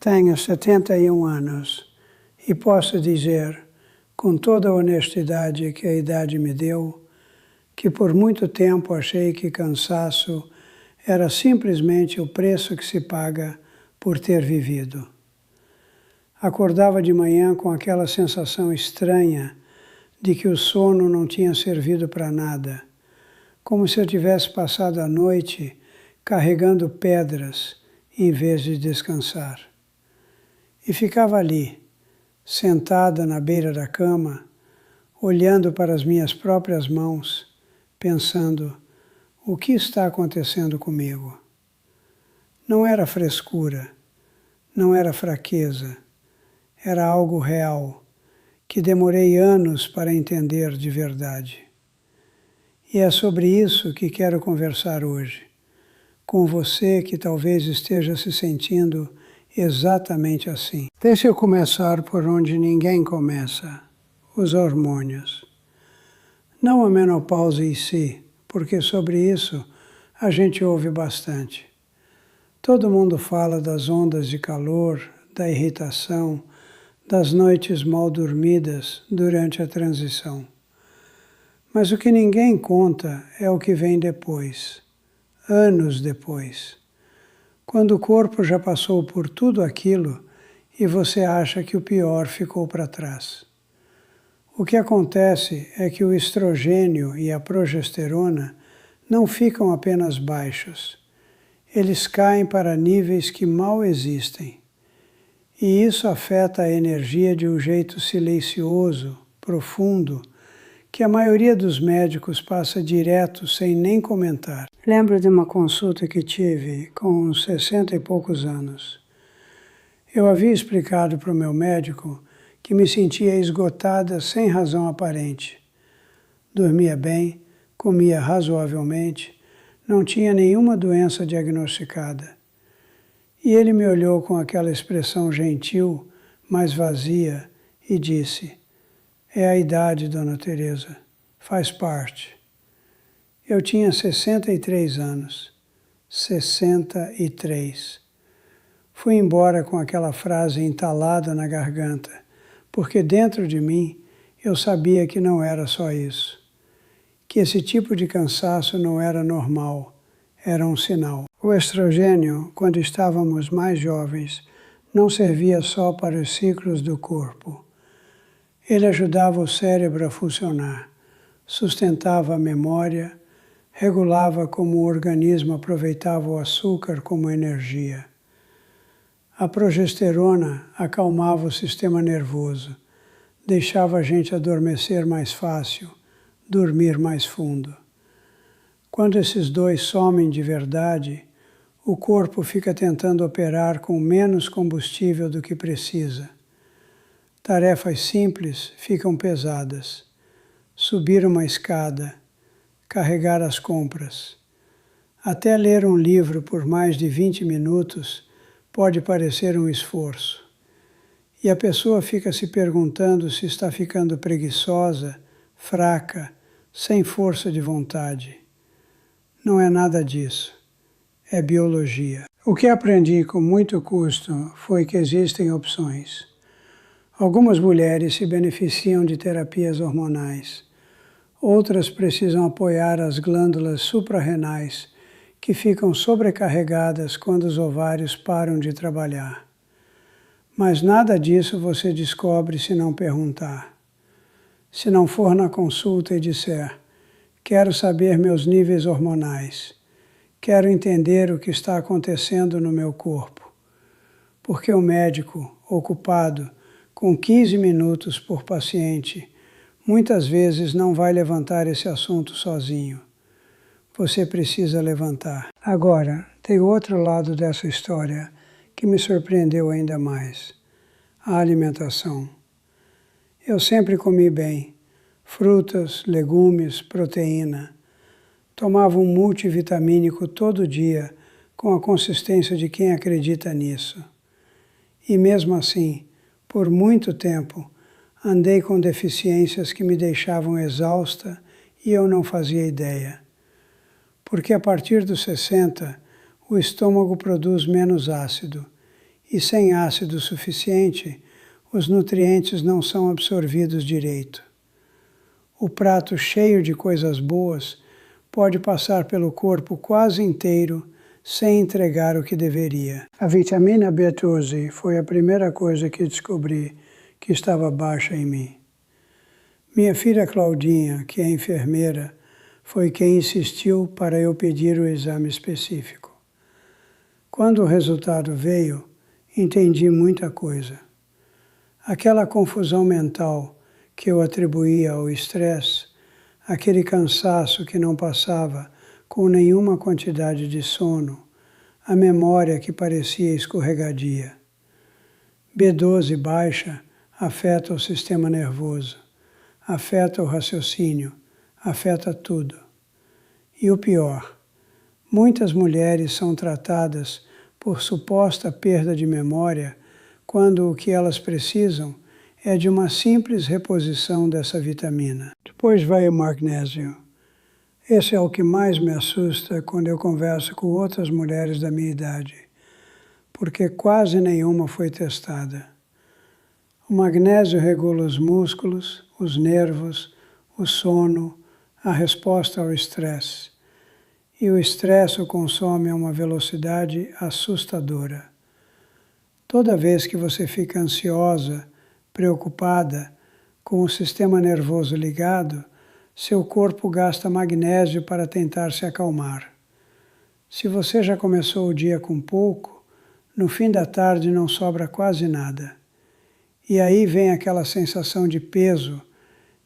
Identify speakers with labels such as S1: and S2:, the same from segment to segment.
S1: Tenho 71 anos e posso dizer, com toda a honestidade que a idade me deu, que por muito tempo achei que cansaço era simplesmente o preço que se paga por ter vivido. Acordava de manhã com aquela sensação estranha de que o sono não tinha servido para nada, como se eu tivesse passado a noite carregando pedras em vez de descansar. E ficava ali, sentada na beira da cama, olhando para as minhas próprias mãos, pensando: o que está acontecendo comigo? Não era frescura, não era fraqueza, era algo real, que demorei anos para entender de verdade. E é sobre isso que quero conversar hoje, com você que talvez esteja se sentindo exatamente assim. Deixa eu começar por onde ninguém começa, os hormônios. Não a menopausa em si, porque sobre isso a gente ouve bastante. Todo mundo fala das ondas de calor, da irritação, das noites mal dormidas durante a transição. Mas o que ninguém conta é o que vem depois, anos depois, quando o corpo já passou por tudo aquilo e você acha que o pior ficou para trás. O que acontece é que o estrogênio e a progesterona não ficam apenas baixos, eles caem para níveis que mal existem. E isso afeta a energia de um jeito silencioso, profundo, que a maioria dos médicos passa direto sem nem comentar. Lembro de uma consulta que tive com uns 60 e poucos anos. Eu havia explicado para o meu médico que me sentia esgotada sem razão aparente. Dormia bem, comia razoavelmente, não tinha nenhuma doença diagnosticada. E ele me olhou com aquela expressão gentil, mas vazia, e disse: é a idade, Dona Teresa, faz parte. Eu tinha 63 anos. 63. Fui embora com aquela frase entalada na garganta, porque dentro de mim eu sabia que não era só isso. Que esse tipo de cansaço não era normal, era um sinal. O estrogênio, quando estávamos mais jovens, não servia só para os ciclos do corpo. Ele ajudava o cérebro a funcionar, sustentava a memória, regulava como o organismo aproveitava o açúcar como energia. A progesterona acalmava o sistema nervoso, deixava a gente adormecer mais fácil, dormir mais fundo. Quando esses dois somem de verdade, o corpo fica tentando operar com menos combustível do que precisa. Tarefas simples ficam pesadas. Subir uma escada, carregar as compras. Até ler um livro por mais de 20 minutos pode parecer um esforço. E a pessoa fica se perguntando se está ficando preguiçosa, fraca, sem força de vontade. Não é nada disso. É biologia. O que aprendi com muito custo foi que existem opções. Algumas mulheres se beneficiam de terapias hormonais. Outras precisam apoiar as glândulas suprarrenais, que ficam sobrecarregadas quando os ovários param de trabalhar. Mas nada disso você descobre se não perguntar. Se não for na consulta e disser: quero saber meus níveis hormonais, quero entender o que está acontecendo no meu corpo. Porque o médico, ocupado com 15 minutos por paciente, muitas vezes não vai levantar esse assunto sozinho. Você precisa levantar. Agora, tem outro lado dessa história que me surpreendeu ainda mais: a alimentação. Eu sempre comi bem, frutas, legumes, proteína. Tomava um multivitamínico todo dia, com a consistência de quem acredita nisso. E mesmo assim, por muito tempo, andei com deficiências que me deixavam exausta e eu não fazia ideia. Porque a partir dos 60, o estômago produz menos ácido e sem ácido suficiente, os nutrientes não são absorvidos direito. O prato cheio de coisas boas pode passar pelo corpo quase inteiro sem entregar o que deveria. A vitamina B12 foi a primeira coisa que descobri que estava baixa em mim. Minha filha Claudinha, que é enfermeira, foi quem insistiu para eu pedir o exame específico. Quando o resultado veio, entendi muita coisa. Aquela confusão mental que eu atribuía ao estresse, aquele cansaço que não passava com nenhuma quantidade de sono, a memória que parecia escorregadia. B12 baixa afeta o sistema nervoso, afeta o raciocínio, afeta tudo. E o pior, muitas mulheres são tratadas por suposta perda de memória quando o que elas precisam é de uma simples reposição dessa vitamina. Depois vai o magnésio. Esse é o que mais me assusta quando eu converso com outras mulheres da minha idade, porque quase nenhuma foi testada. O magnésio regula os músculos, os nervos, o sono, a resposta ao estresse. E o estresse o consome a uma velocidade assustadora. Toda vez que você fica ansiosa, preocupada, com o sistema nervoso ligado, seu corpo gasta magnésio para tentar se acalmar. Se você já começou o dia com pouco, no fim da tarde não sobra quase nada. E aí vem aquela sensação de peso,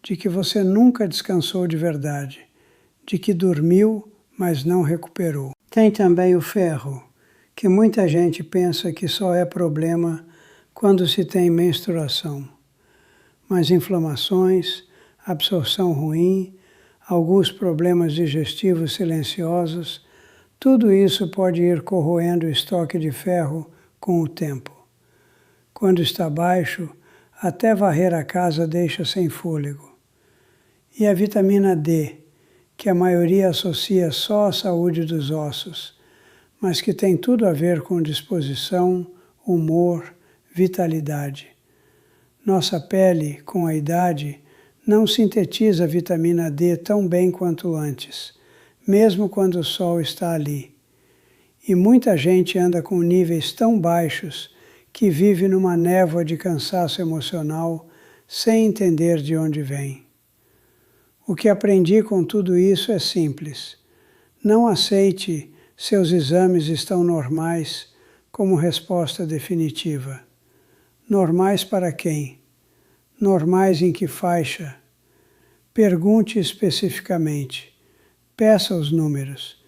S1: de que você nunca descansou de verdade, de que dormiu, mas não recuperou. Tem também o ferro, que muita gente pensa que só é problema quando se tem menstruação. Mas inflamações, absorção ruim, alguns problemas digestivos silenciosos, tudo isso pode ir corroendo o estoque de ferro com o tempo. Quando está baixo, até varrer a casa deixa sem fôlego. E a vitamina D, que a maioria associa só à saúde dos ossos, mas que tem tudo a ver com disposição, humor, vitalidade. Nossa pele, com a idade, não sintetiza a vitamina D tão bem quanto antes, mesmo quando o sol está ali. E muita gente anda com níveis tão baixos que vive numa névoa de cansaço emocional sem entender de onde vem. O que aprendi com tudo isso é simples. Não aceite seus exames estão normais como resposta definitiva. Normais para quem? Normais em que faixa? Pergunte especificamente. Peça os números.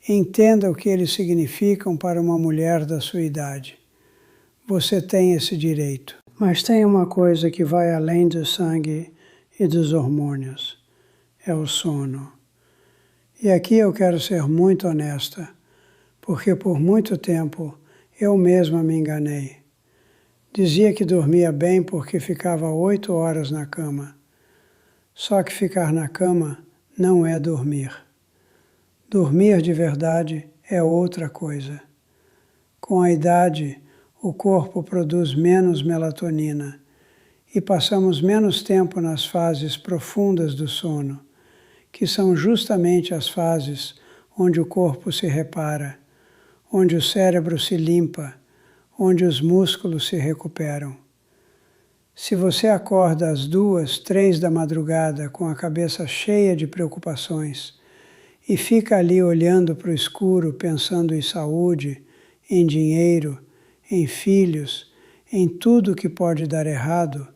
S1: Entenda o que eles significam para uma mulher da sua idade. Você tem esse direito. Mas tem uma coisa que vai além do sangue e dos hormônios. É o sono. E aqui eu quero ser muito honesta, porque por muito tempo eu mesma me enganei. Dizia que dormia bem porque ficava 8 horas na cama. Só que ficar na cama não é dormir. Dormir de verdade é outra coisa. Com a idade, o corpo produz menos melatonina e passamos menos tempo nas fases profundas do sono, que são justamente as fases onde o corpo se repara, onde o cérebro se limpa, onde os músculos se recuperam. Se você acorda às 2, 3 da madrugada com a cabeça cheia de preocupações e fica ali olhando para o escuro pensando em saúde, em dinheiro, em filhos, em tudo que pode dar errado,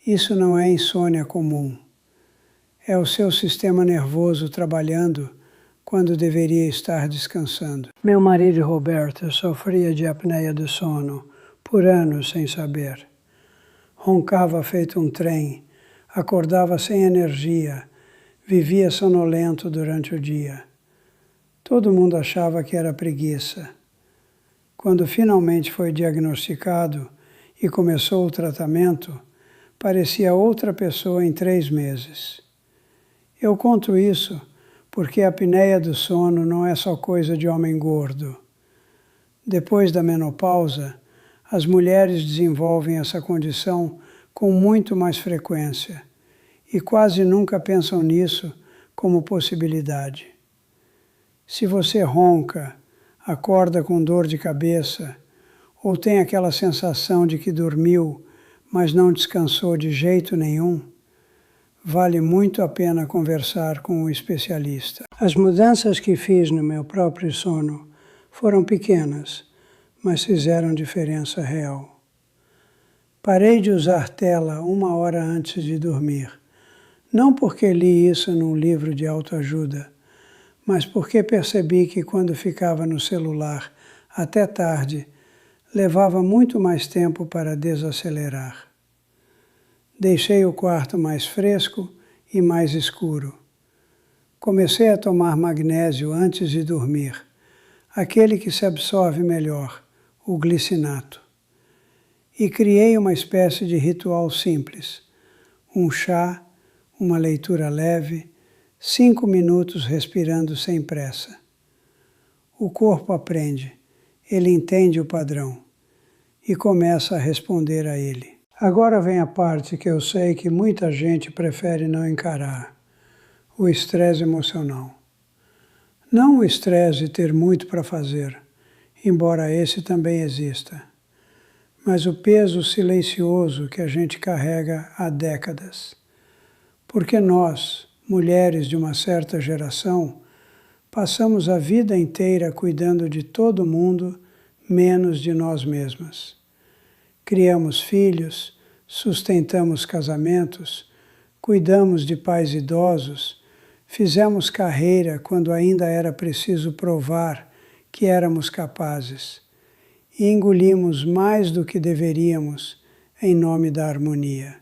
S1: isso não é insônia comum. É o seu sistema nervoso trabalhando quando deveria estar descansando. Meu marido Roberto sofria de apneia do sono por anos sem saber. Roncava feito um trem, acordava sem energia, vivia sonolento durante o dia. Todo mundo achava que era preguiça. Quando finalmente foi diagnosticado e começou o tratamento, parecia outra pessoa em 3 meses. Eu conto isso porque a apneia do sono não é só coisa de homem gordo. Depois da menopausa, As mulheres desenvolvem essa condição com muito mais frequência e quase nunca pensam nisso como possibilidade. Se você ronca, acorda com dor de cabeça ou tem aquela sensação de que dormiu, mas não descansou de jeito nenhum, vale muito a pena conversar com um especialista. As mudanças que fiz no meu próprio sono foram pequenas, mas fizeram diferença real. Parei de usar tela 1 hora antes de dormir, não porque li isso num livro de autoajuda, mas porque percebi que quando ficava no celular até tarde, levava muito mais tempo para desacelerar. Deixei o quarto mais fresco e mais escuro. Comecei a tomar magnésio antes de dormir, aquele que se absorve melhor, o glicinato. E criei uma espécie de ritual simples, um chá, uma leitura leve, 5 minutos respirando sem pressa. O corpo aprende, ele entende o padrão e começa a responder a ele. Agora vem a parte que eu sei que muita gente prefere não encarar, o estresse emocional. Não o estresse de ter muito para fazer, embora esse também exista, mas o peso silencioso que a gente carrega há décadas. Porque nós, mulheres de uma certa geração, passamos a vida inteira cuidando de todo mundo, menos de nós mesmas. Criamos filhos, sustentamos casamentos, cuidamos de pais idosos, fizemos carreira quando ainda era preciso provar que éramos capazes e engolimos mais do que deveríamos em nome da harmonia.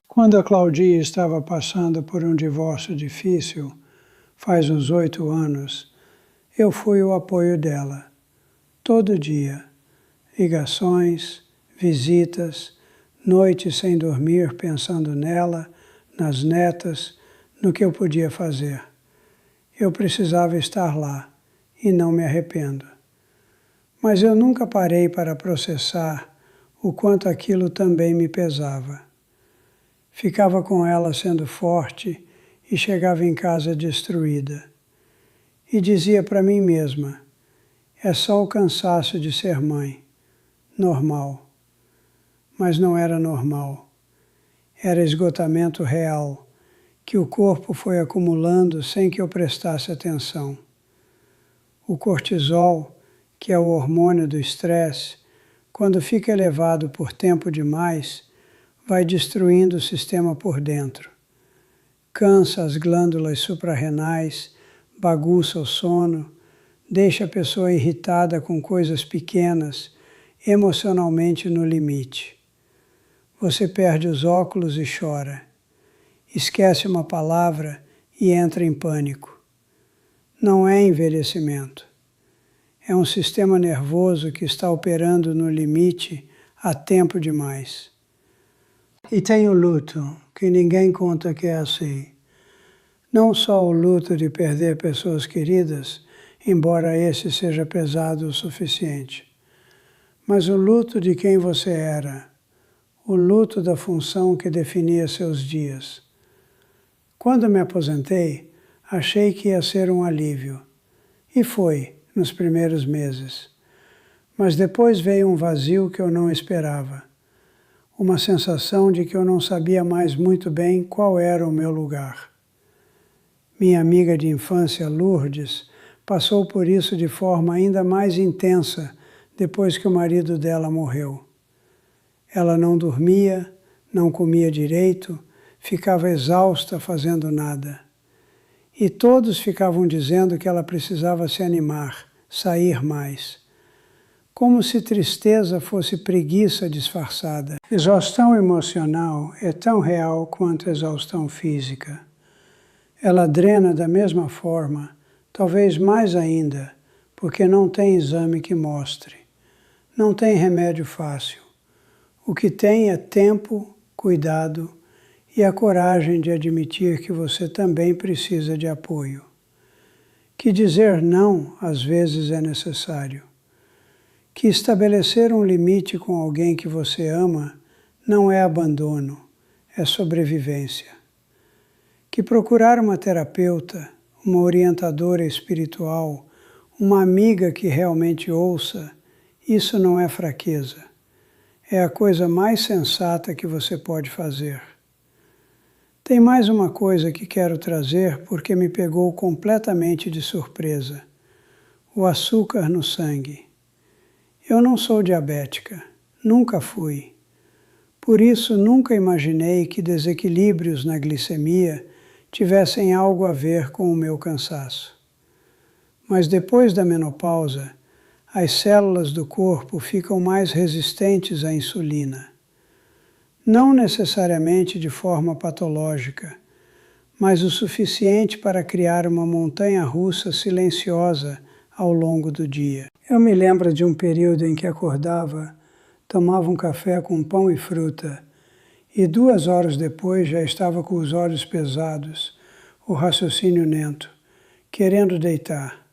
S1: Quando a Claudia estava passando por um divórcio difícil, faz uns 8 anos, eu fui o apoio dela, todo dia, ligações, visitas, noites sem dormir pensando nela, nas netas, no que eu podia fazer. Eu precisava estar lá e não me arrependo. Mas eu nunca parei para processar o quanto aquilo também me pesava. Ficava com ela sendo forte e chegava em casa destruída. E dizia para mim mesma, é só o cansaço de ser mãe, normal. Mas não era normal. Era esgotamento real, que o corpo foi acumulando sem que eu prestasse atenção. O cortisol, que é o hormônio do estresse, quando fica elevado por tempo demais, vai destruindo o sistema por dentro. Cansa as glândulas suprarrenais, bagunça o sono, deixa a pessoa irritada com coisas pequenas, emocionalmente no limite. Você perde os óculos e chora. Esquece uma palavra e entra em pânico. Não é envelhecimento. É um sistema nervoso que está operando no limite há tempo demais. E tem o luto, que ninguém conta que é assim. Não só o luto de perder pessoas queridas, embora esse seja pesado o suficiente, mas o luto de quem você era, o luto da função que definia seus dias. Quando me aposentei, achei que ia ser um alívio. E foi, nos primeiros meses. Mas depois veio um vazio que eu não esperava. Uma sensação de que eu não sabia mais muito bem qual era o meu lugar. Minha amiga de infância, Lourdes, passou por isso de forma ainda mais intensa depois que o marido dela morreu. Ela não dormia, não comia direito, ficava exausta fazendo nada. E todos ficavam dizendo que ela precisava se animar, sair mais. Como se tristeza fosse preguiça disfarçada. Exaustão emocional é tão real quanto exaustão física. Ela drena da mesma forma, talvez mais ainda, porque não tem exame que mostre. Não tem remédio fácil. O que tem é tempo, cuidado e a coragem de admitir que você também precisa de apoio. Que dizer não, às vezes, é necessário. que estabelecer um limite com alguém que você ama não é abandono, é sobrevivência. Que procurar uma terapeuta, uma orientadora espiritual, uma amiga que realmente ouça, isso não é fraqueza. É a coisa mais sensata que você pode fazer. Tem mais uma coisa que quero trazer porque me pegou completamente de surpresa. O açúcar no sangue. Eu não sou diabética, nunca fui. Por isso, nunca imaginei que desequilíbrios na glicemia tivessem algo a ver com o meu cansaço. Mas depois da menopausa, as células do corpo ficam mais resistentes à insulina. Não necessariamente de forma patológica, mas o suficiente para criar uma montanha-russa silenciosa ao longo do dia. Eu me lembro de um período em que acordava, tomava um café com pão e fruta, e 2 horas depois já estava com os olhos pesados, o raciocínio lento, querendo deitar.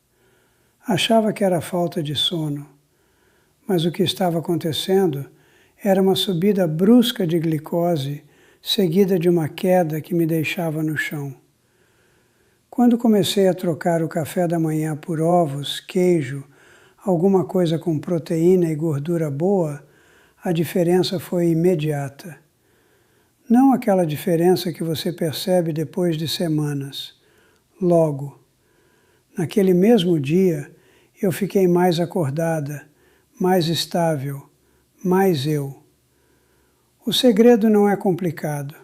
S1: Achava que era falta de sono, mas o que estava acontecendo era uma subida brusca de glicose, seguida de uma queda que me deixava no chão. Quando comecei a trocar o café da manhã por ovos, queijo, alguma coisa com proteína e gordura boa, a diferença foi imediata. Não aquela diferença que você percebe depois de semanas. Logo, naquele mesmo dia, eu fiquei mais acordada, mais estável, mais eu. O segredo não é complicado,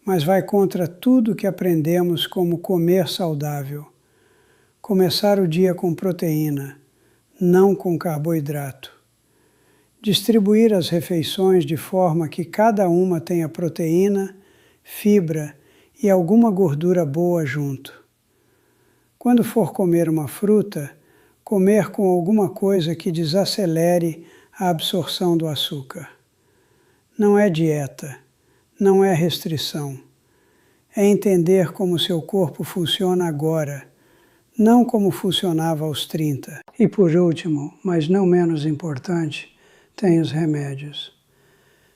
S1: mas vai contra tudo que aprendemos como comer saudável. Começar o dia com proteína, não com carboidrato. Distribuir as refeições de forma que cada uma tenha proteína, fibra e alguma gordura boa junto. Quando for comer uma fruta, comer com alguma coisa que desacelere a absorção do açúcar. Não é dieta, não é restrição. É entender como seu corpo funciona agora, não como funcionava aos 30. E por último, mas não menos importante, tem os remédios.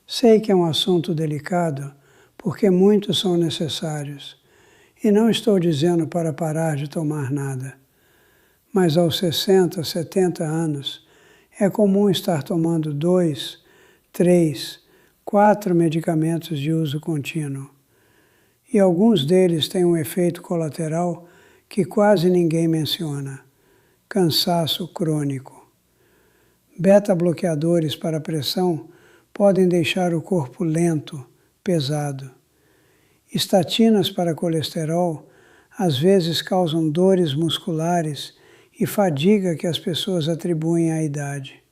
S1: Sei que é um assunto delicado, porque muitos são necessários, e não estou dizendo para parar de tomar nada. Mas aos 60, 70 anos, é comum estar tomando 2, 3, 4 medicamentos de uso contínuo. E alguns deles têm um efeito colateral que quase ninguém menciona: cansaço crônico. Beta-bloqueadores para pressão podem deixar o corpo lento, pesado. Estatinas para colesterol às vezes causam dores musculares e fadiga que as pessoas atribuem à idade.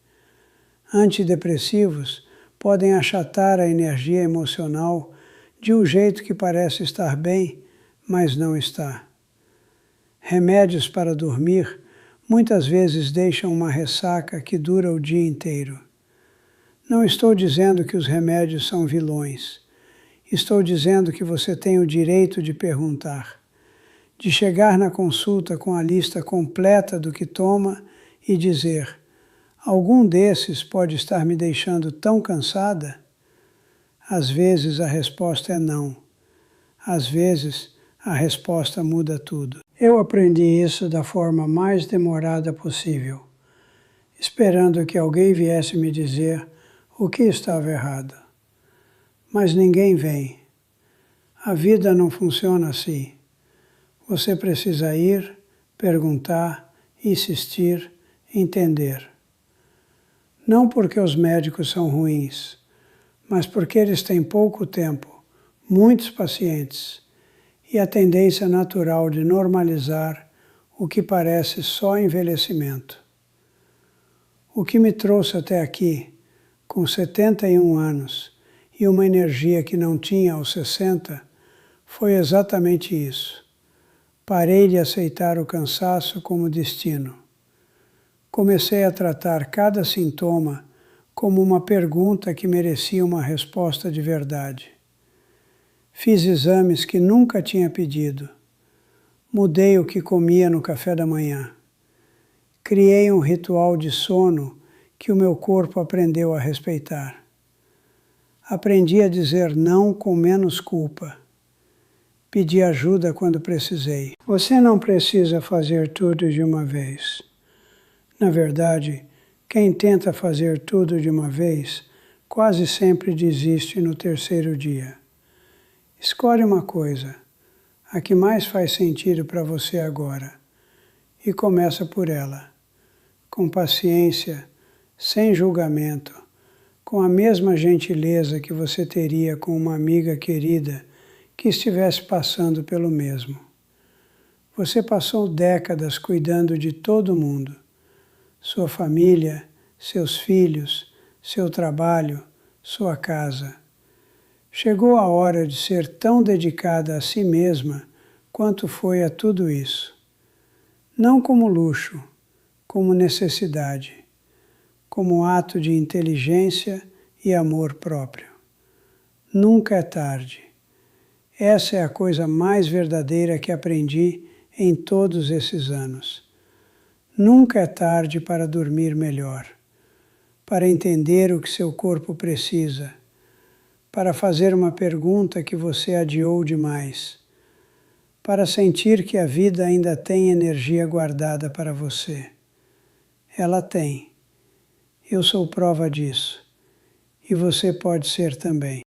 S1: Antidepressivos podem achatar a energia emocional de um jeito que parece estar bem, mas não está. Remédios para dormir muitas vezes deixam uma ressaca que dura o dia inteiro. Não estou dizendo que os remédios são vilões. Estou dizendo que você tem o direito de perguntar, de chegar na consulta com a lista completa do que toma e dizer: algum desses pode estar me deixando tão cansada? Às vezes a resposta é não. Às vezes a resposta muda tudo. Eu aprendi isso da forma mais demorada possível, esperando que alguém viesse me dizer o que estava errado. Mas ninguém vem. A vida não funciona assim. Você precisa ir, perguntar, insistir, entender. Não porque os médicos são ruins, mas porque eles têm pouco tempo, muitos pacientes, e a tendência natural de normalizar o que parece só envelhecimento. O que me trouxe até aqui, com 71 anos e uma energia que não tinha aos 60, foi exatamente isso. Parei de aceitar o cansaço como destino. Comecei a tratar cada sintoma como uma pergunta que merecia uma resposta de verdade. Fiz exames que nunca tinha pedido. Mudei o que comia no café da manhã. Criei um ritual de sono que o meu corpo aprendeu a respeitar. Aprendi a dizer não com menos culpa. Pedi ajuda quando precisei. Você não precisa fazer tudo de uma vez. Na verdade, quem tenta fazer tudo de uma vez quase sempre desiste no terceiro dia. Escolhe uma coisa, a que mais faz sentido para você agora, e começa por ela, com paciência, sem julgamento, com a mesma gentileza que você teria com uma amiga querida que estivesse passando pelo mesmo. Você passou décadas cuidando de todo mundo, sua família, seus filhos, seu trabalho, sua casa. Chegou a hora de ser tão dedicada a si mesma quanto foi a tudo isso. Não como luxo, como necessidade, como ato de inteligência e amor próprio. Nunca é tarde. Essa é a coisa mais verdadeira que aprendi em todos esses anos. Nunca é tarde para dormir melhor, para entender o que seu corpo precisa, para fazer uma pergunta que você adiou demais, para sentir que a vida ainda tem energia guardada para você. Ela tem. Eu sou prova disso. E você pode ser também.